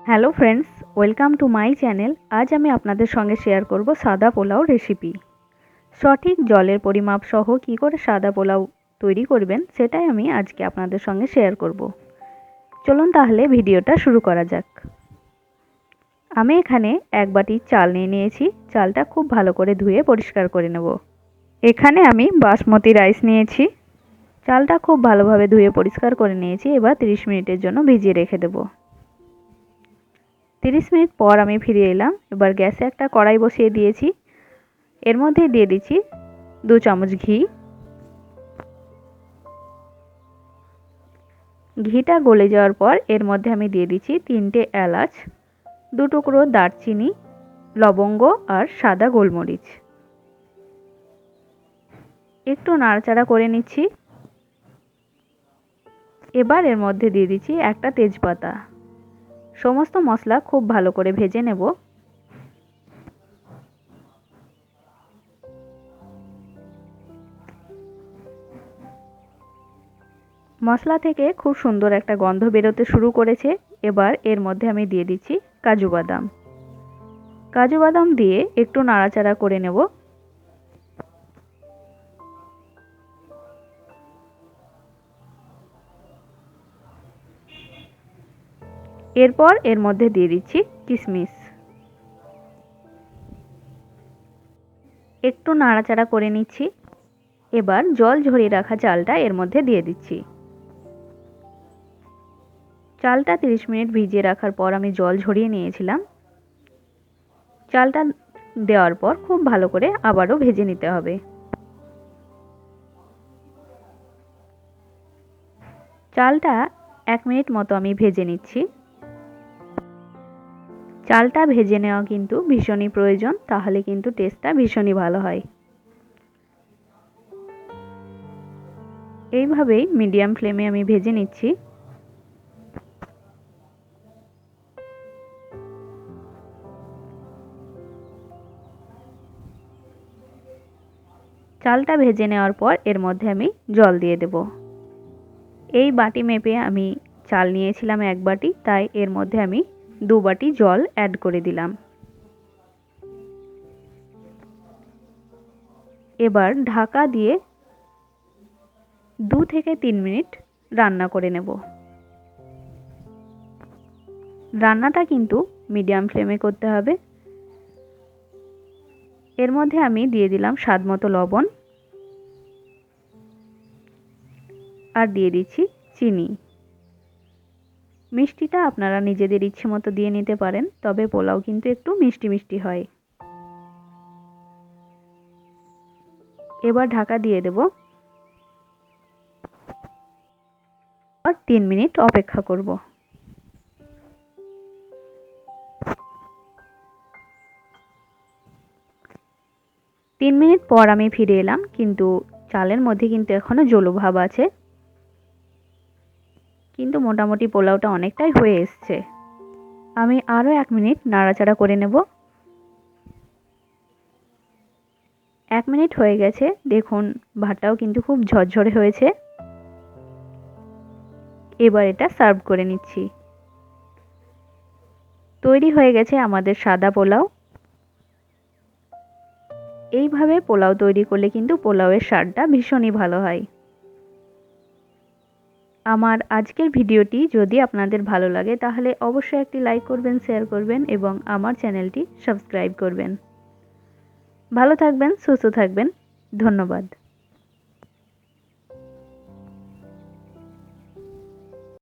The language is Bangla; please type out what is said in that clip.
Hello friends, welcome to my channel. আজ আমি আপনাদের সঙ্গে শেয়ার করব সাদা পোলাও রেসিপি। সঠিক জলের পরিমাপ সহ কী করে সাদা পোলাও তৈরি করবেন সেটাই আমি আজকে আপনাদের সঙ্গে শেয়ার করব। চলুন তাহলে ভিডিওটা শুরু করা যাক। আমি এখানে এক বাটি চাল নিয়ে নিয়েছি। চালটা খুব ভালো করে ধুয়ে পরিষ্কার করে নেব। এখানে আমি বাসমতি রাইস নিয়েছি। চালটা খুব ভালোভাবে ধুয়ে পরিষ্কার করে নিয়েছি। এবার 30 মিনিটের জন্য ভিজিয়ে রেখে দেবো। 30 মিনিট পর আমি ফিরে এলাম। এবার গ্যাসে একটা কড়াই বসিয়ে দিয়েছি। এর মধ্যে দিয়ে দিচ্ছি 2 চামচ ঘি। ঘিটা গলে যাওয়ার পর এর মধ্যে আমি দিয়ে দিচ্ছি 3টে এলাচ, 2 টুকরো দারচিনি, লবঙ্গ আর সাদা গোলমরিচ। একটু নাড়াচাড়া করে নিচ্ছি। এবার এর মধ্যে দিয়ে দিচ্ছি একটা তেজপাতা। সমস্ত মশলা খুব ভালো করে ভেজে নেব। মশলা থেকে খুব সুন্দর একটা গন্ধ বেরোতে শুরু করেছে। এবার এর মধ্যে আমি দিয়ে দিচ্ছি কাজু বাদাম। কাজু বাদাম দিয়ে একটু নাড়াচাড়া করে নেব। এরপর এর মধ্যে দিয়ে দিচ্ছি কিশমিশ। একটু নাড়াচাড়া করে নিচ্ছি। এবার জল ঝরিয়ে রাখা চালটা এর মধ্যে দিয়ে দিচ্ছি। চালটা 30 মিনিট ভিজিয়ে রাখার পর আমি জল ঝরিয়ে নিয়েছিলাম। চালটা দেওয়ার পর খুব ভালো করে আবারও ভেজে নিতে হবে। চালটা 1 মিনিট মতো আমি ভেজে নিচ্ছি। চালটা ভেজে নেওয়া কিন্তু ভীষণই প্রয়োজন, তাহলে কিন্তু টেস্টটা ভীষণই ভালো হয়। এইভাবেই মিডিয়াম ফ্লেমে আমি ভেজে নিচ্ছি। চালটা ভেজে নেওয়ার পর এর মধ্যে আমি জল দিয়ে দেব। এই বাটি মেপে আমি চাল নিয়েছিলাম 1 বাটি, তাই এর মধ্যে আমি 2 বাটি জল অ্যাড করে দিলাম। এবার ঢাকা দিয়ে 2 থেকে 3 মিনিট রান্না করে নেব। রান্নাটা কিন্তু মিডিয়াম ফ্লেমে করতে হবে। এর মধ্যে আমি দিয়ে দিলাম স্বাদমতো লবণ আর দিয়ে দিচ্ছি চিনি। মিষ্টিটা আপনারা নিজেদের ইচ্ছে মতো দিয়ে নিতে পারেন, তবে পোলাও কিন্তু একটু মিষ্টি মিষ্টি হয়। এবার ঢাকা দিয়ে দেব আর 3 মিনিট অপেক্ষা করব। 3 মিনিট পর আমি ফিরে এলাম, কিন্তু চালের মধ্যে কিন্তু এখনো জলভাব আছে। কিন্তু মোটামুটি পোলাওটা অনেকটাই হয়ে এসছে। আমি আরও 1 মিনিট নাড়াচাড়া করে নেব। 1 মিনিট হয়ে গেছে, দেখুন ভাতটাও কিন্তু খুব ঝরঝরে হয়েছে। এবার এটা সার্ভ করে নিচ্ছি। তৈরি হয়ে গেছে আমাদের সাদা পোলাও। এইভাবে পোলাও তৈরি করলে কিন্তু পোলাওয়ের স্বাদটা ভীষণই ভালো হয়। আমার আজকের ভিডিওটি যদি আপনাদের ভালো লাগে তাহলে অবশ্যই একটি লাইক করবেন, শেয়ার করবেন এবং আমার চ্যানেলটি সাবস্ক্রাইব করবেন। ভালো থাকবেন, সুস্থ থাকবেন। ধন্যবাদ।